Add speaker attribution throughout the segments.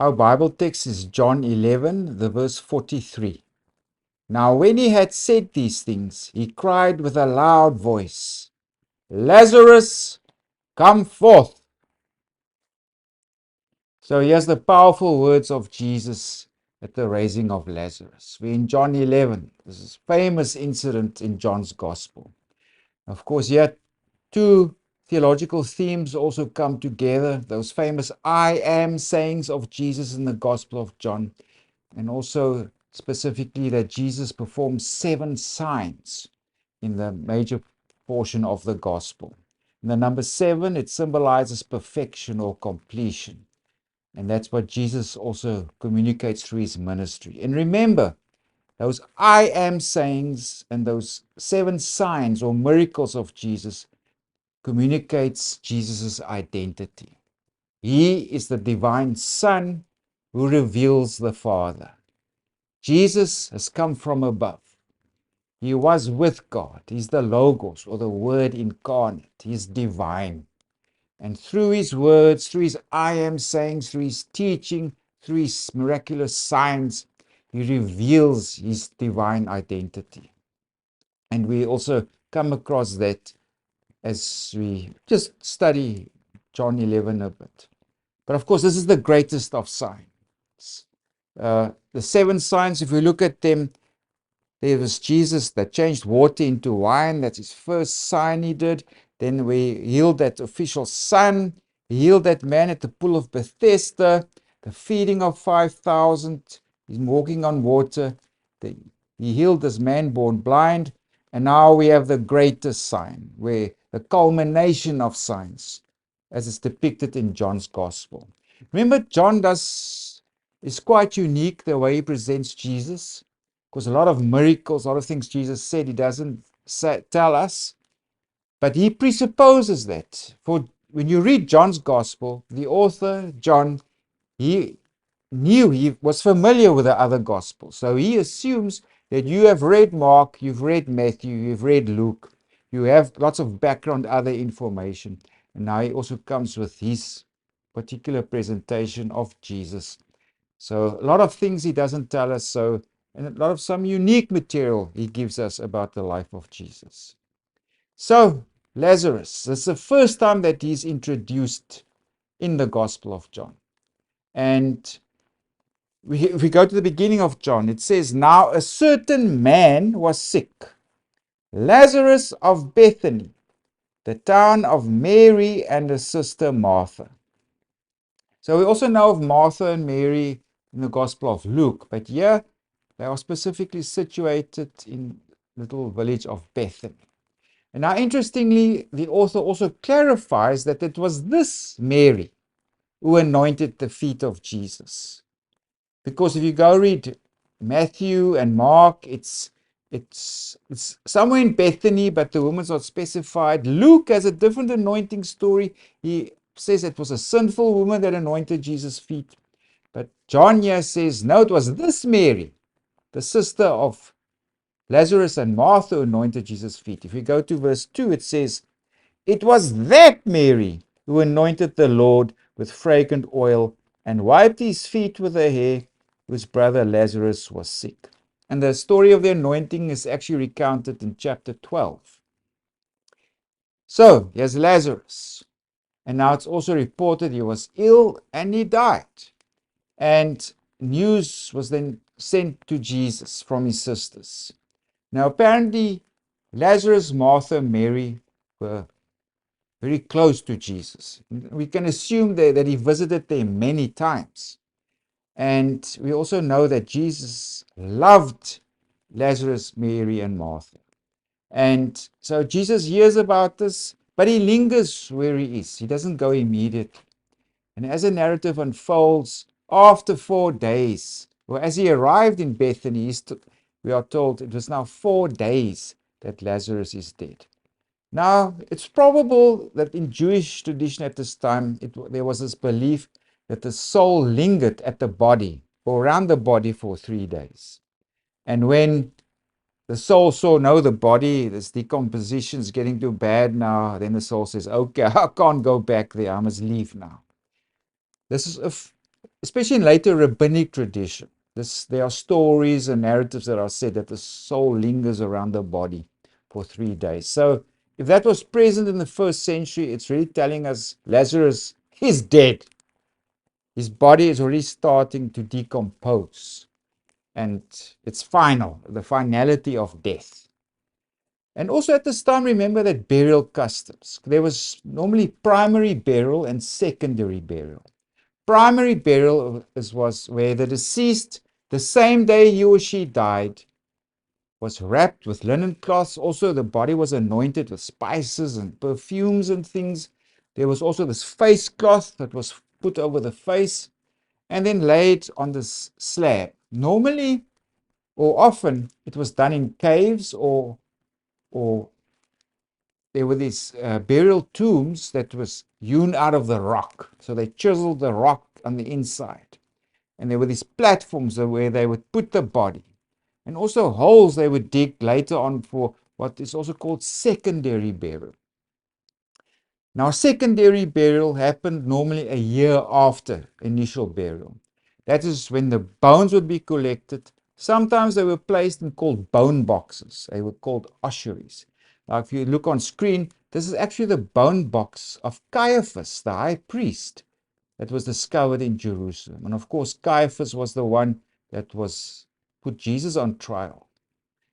Speaker 1: Our Bible text is John 11, the verse 43. Now when he had said these things, he cried with a loud voice, Lazarus, come forth. So here's the powerful words of Jesus at the raising of Lazarus. We're in John 11. This is a famous incident in John's Gospel. Of course, here two theological themes also come together. Those famous I am sayings of Jesus in the Gospel of John, and also specifically that Jesus performs 7 signs in the major portion of the Gospel. And the number 7, it symbolizes perfection or completion. And that's what Jesus also communicates through his ministry. And remember, those I am sayings and those 7 signs or miracles of Jesus communicates Jesus' identity. He is the divine Son who reveals the Father. Jesus has come from above. He was with God. He's the Logos, or the Word incarnate. He's divine. And through his words, through his I am sayings, through his teaching, through his miraculous signs, he reveals his divine identity. And we also come across that as we just study John 11 a bit. But of course, this is the greatest of signs. The 7 signs, if we look at them, there was Jesus that changed water into wine. That's his first sign he did. Then we healed that official son. He healed that man at the pool of Bethesda. The feeding of 5,000. He's walking on water. He healed this man born blind. And now we have the greatest sign, where the culmination of signs, as it's depicted in John's Gospel. Remember, John is quite unique the way he presents Jesus. Because a lot of miracles, a lot of things Jesus said, he doesn't tell us. But he presupposes that. For when you read John's Gospel, the author, John, he was familiar with the other Gospels. So he assumes that you have read Mark, you've read Matthew, you've read Luke, you have lots of background, other information. And now he also comes with his particular presentation of Jesus. So a lot of things he doesn't tell us. And a lot of some unique material he gives us about the life of Jesus. So Lazarus, this is the first time that he's introduced in the Gospel of John. And if we go to the beginning of John, it says, now a certain man was sick, Lazarus of Bethany, the town of Mary and her sister Martha. So we also know of Martha and Mary in the Gospel of Luke, but here they are specifically situated in the little village of Bethany. And now, interestingly, the author also clarifies that it was this Mary who anointed the feet of Jesus. Because if you go read Matthew and Mark, it's somewhere in Bethany, but the woman's not specified. Luke has a different anointing story. He says it was a sinful woman that anointed Jesus' feet. But John here says, no, it was this Mary, the sister of Lazarus and Martha, who anointed Jesus' feet. If we go to verse 2, it says, it was that Mary who anointed the Lord with fragrant oil and wiped his feet with her hair, whose brother Lazarus was sick. And the story of the anointing is actually recounted in chapter 12. So, here's Lazarus. And now it's also reported he was ill and he died. And news was then sent to Jesus from his sisters. Now, apparently, Lazarus, Martha, Mary were very close to Jesus. We can assume that he visited them many times. And we also know that Jesus loved Lazarus, Mary, and Martha. And so Jesus hears about this, but he lingers where he is. He doesn't go immediately. And as the narrative unfolds, after 4 days, or as he arrived in Bethany, we are told it was now 4 days that Lazarus is dead. Now, it's probable that in Jewish tradition at this time, there was this belief that the soul lingered at the body or around the body for 3 days. And when the soul saw, no, the body, this decomposition is getting too bad now, then the soul says, okay, I can't go back there, I must leave now. This is especially in later rabbinic tradition, there are stories and narratives that are said that the soul lingers around the body for 3 days. So if that was present in the first century, it's really telling us Lazarus is dead. His body is already starting to decompose, and it's final, the finality of death. And also at this time, remember that burial customs. There was normally primary burial and secondary burial. Primary burial was where the deceased, the same day he or she died, was wrapped with linen cloths. Also, the body was anointed with spices and perfumes and things. There was also this face cloth that was put over the face and then laid on this slab. Normally or often it was done in caves, or there were these burial tombs that was hewn out of the rock. So they chiseled the rock on the inside. And there were these platforms where they would put the body. And also holes they would dig later on for what is also called secondary burial. Now, secondary burial happened normally a year after initial burial. That is when the bones would be collected. Sometimes they were placed in called bone boxes. They were called ossuaries. Now, if you look on screen, this is actually the bone box of Caiaphas, the high priest, that was discovered in Jerusalem. And of course, Caiaphas was the one that was put Jesus on trial.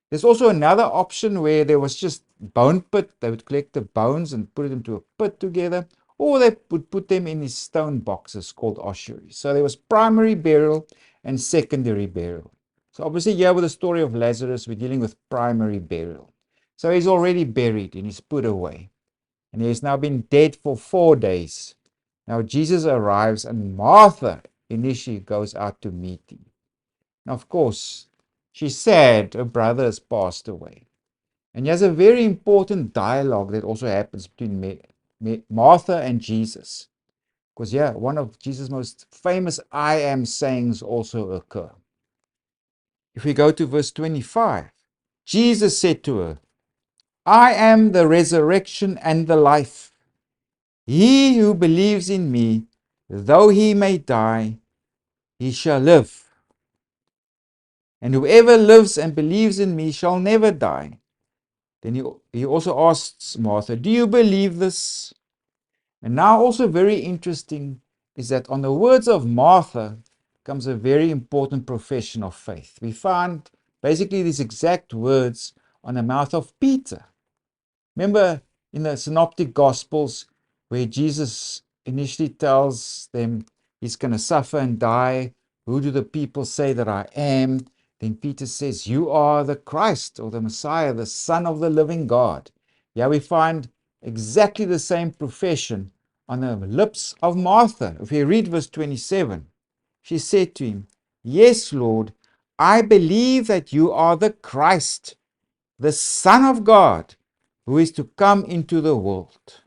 Speaker 1: There's also another option where there was just bone pit. They would collect the bones and put it into a pit together, or they would put them in these stone boxes called ossuaries. So there was primary burial and secondary burial. So obviously here with the story of Lazarus, we're dealing with primary burial. So he's already buried and he's put away. And he has now been dead for 4 days. Now Jesus arrives and Martha initially goes out to meet him. Now, of course, she's sad her brother has passed away. And there's a very important dialogue that also happens between Martha and Jesus. Because, yeah, one of Jesus' most famous I am sayings also occur. If we go to verse 25, Jesus said to her, I am the resurrection and the life. He who believes in me, though he may die, he shall live. And whoever lives and believes in me shall never die. Then he also asks Martha, do you believe this? And now also very interesting is that on the words of Martha comes a very important profession of faith. We find basically these exact words on the mouth of Peter. Remember in the Synoptic Gospels where Jesus initially tells them he's going to suffer and die. Who do the people say that I am? Then Peter says, you are the Christ or the Messiah, the Son of the living God. Yeah, we find exactly the same profession on the lips of Martha. If we read verse 27, she said to him, yes, Lord, I believe that you are the Christ, the Son of God, who is to come into the world.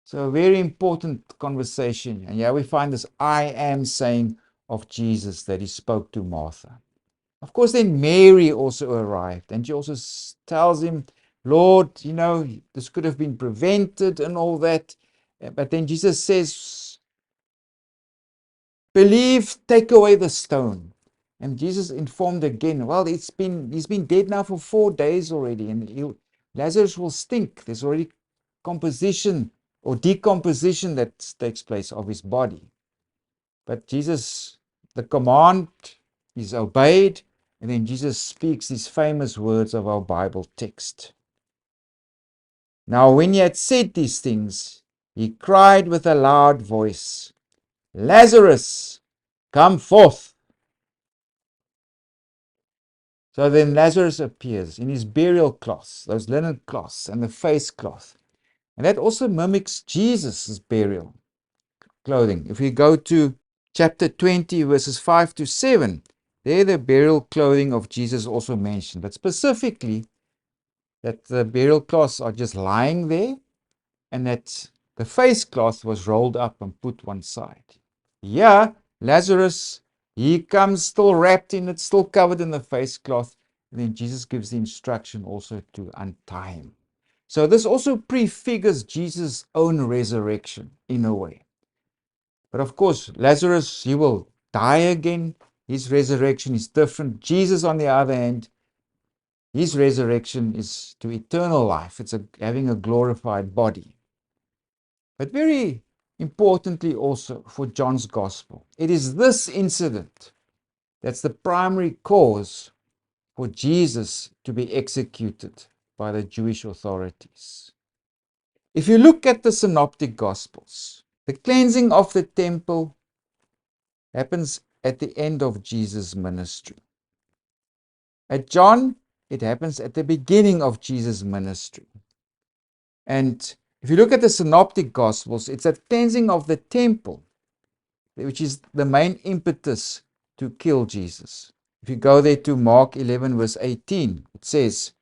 Speaker 1: So a very important conversation. And yeah, we find this I am saying of Jesus that he spoke to Martha. Of course, then Mary also arrived and she also tells him, Lord, this could have been prevented and all that. But then Jesus says, believe, take away the stone. And Jesus informed again, well, he's been dead now for 4 days already, and Lazarus will stink. There's already composition or decomposition that takes place of his body. But Jesus, the command is obeyed, and then Jesus speaks these famous words of our Bible text. Now, when he had said these things, he cried with a loud voice, Lazarus, come forth. So then Lazarus appears in his burial cloths, those linen cloths and the face cloth. And that also mimics Jesus' burial clothing. If we go to chapter 20, verses 5 to 7, there the burial clothing of Jesus also mentioned. But specifically, that the burial cloths are just lying there and that the face cloth was rolled up and put one side. Yeah, Lazarus, he comes still wrapped in it, still covered in the face cloth. And then Jesus gives the instruction also to untie him. So this also prefigures Jesus' own resurrection in a way. But of course, Lazarus, he will die again. His resurrection is different. Jesus, on the other hand, his resurrection is to eternal life. It's having a glorified body. But very importantly also for John's gospel, it is this incident that's the primary cause for Jesus to be executed by the Jewish authorities. If you look at the synoptic gospels, the cleansing of the temple happens at the end of Jesus' ministry. At John, it happens at the beginning of Jesus' ministry. And if you look at the synoptic gospels, it's that cleansing of the temple, which is the main impetus to kill Jesus. If you go there to Mark 11 verse 18, it says,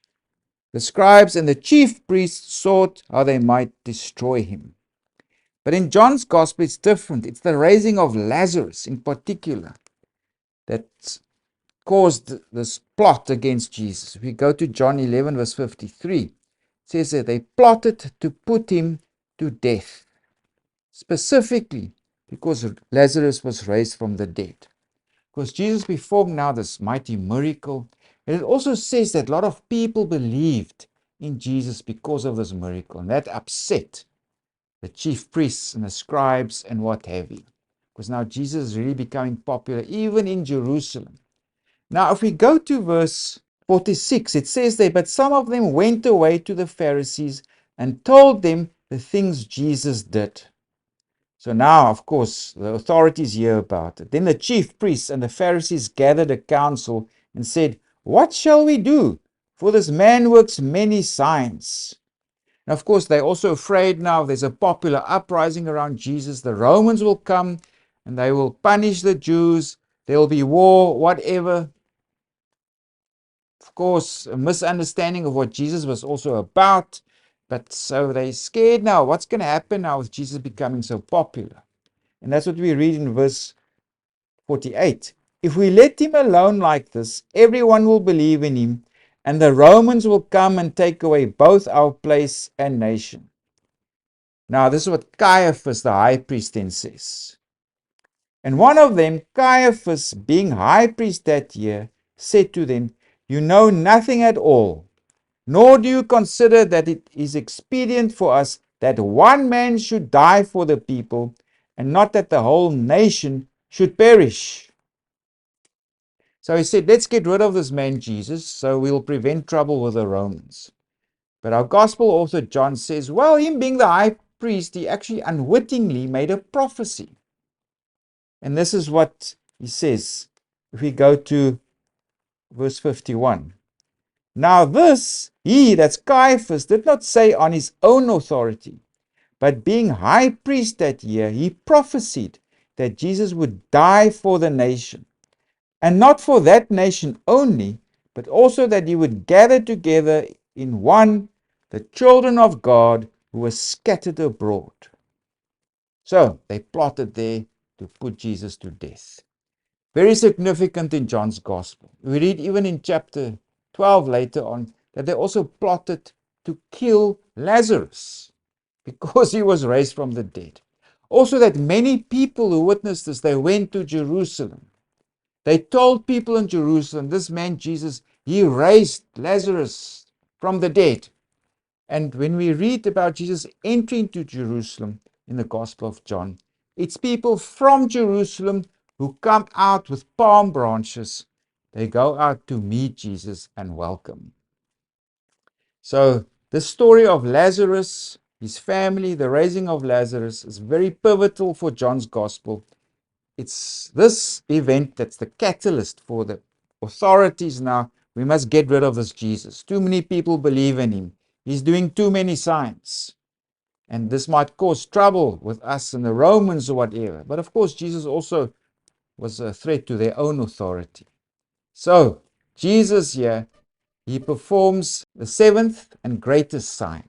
Speaker 1: the scribes and the chief priests sought how they might destroy him. But in John's gospel, it's different. It's the raising of Lazarus in particular that caused this plot against Jesus. If we go to John 11 verse 53, it says that they plotted to put him to death, specifically because Lazarus was raised from the dead. Because Jesus performed now this mighty miracle. And it also says that a lot of people believed in Jesus because of this miracle. And that upset the chief priests and the scribes and what have you. Because now Jesus is really becoming popular even in Jerusalem. Now if we go to verse 46, it says there, but some of them went away to the Pharisees and told them the things Jesus did. So now, of course, the authorities hear about it. Then the chief priests and the Pharisees gathered a council and said, what shall we do? For this man works many signs. And of course, they're also afraid now. There's a popular uprising around Jesus. The Romans will come and they will punish the Jews. There will be war, whatever. Of course, a misunderstanding of what Jesus was also about. But so they're scared now. What's going to happen now with Jesus becoming so popular? And that's what we read in verse 48. If we let him alone like this, everyone will believe in him, and the Romans will come and take away both our place and nation. Now, this is what Caiaphas, the high priest, then says. And one of them, Caiaphas, being high priest that year, said to them, you know nothing at all, nor do you consider that it is expedient for us that one man should die for the people, and not that the whole nation should perish. So he said, let's get rid of this man Jesus, so we'll prevent trouble with the Romans. But our gospel author John says, well, him being the high priest, he actually unwittingly made a prophecy. And this is what he says. If we go to verse 51. Now this, he, that's Caiaphas, did not say on his own authority, but being high priest that year, he prophesied that Jesus would die for the nation. And not for that nation only, but also that he would gather together in one the children of God who were scattered abroad. So they plotted there to put Jesus to death. Very significant in John's Gospel. We read even in chapter 12 later on that they also plotted to kill Lazarus because he was raised from the dead. Also that many people who witnessed this, they went to Jerusalem. They told people in Jerusalem, this man Jesus, he raised Lazarus from the dead. And when we read about Jesus entering to Jerusalem in the Gospel of John, it's people from Jerusalem who come out with palm branches. They go out to meet Jesus and welcome. So the story of Lazarus, his family, the raising of Lazarus is very pivotal for John's Gospel. It's this event that's the catalyst for the authorities now. We must get rid of this Jesus. Too many people believe in him. He's doing too many signs. And this might cause trouble with us and the Romans or whatever. But of course, Jesus also was a threat to their own authority. So, Jesus here, he performs the seventh and greatest sign,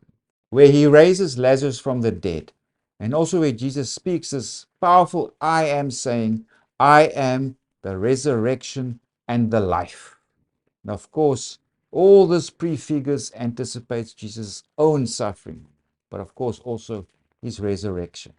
Speaker 1: where he raises Lazarus from the dead. And also where Jesus speaks this powerful I am saying, I am the resurrection and the life. And of course, all this prefigures, anticipates Jesus' own suffering, but of course also his resurrection.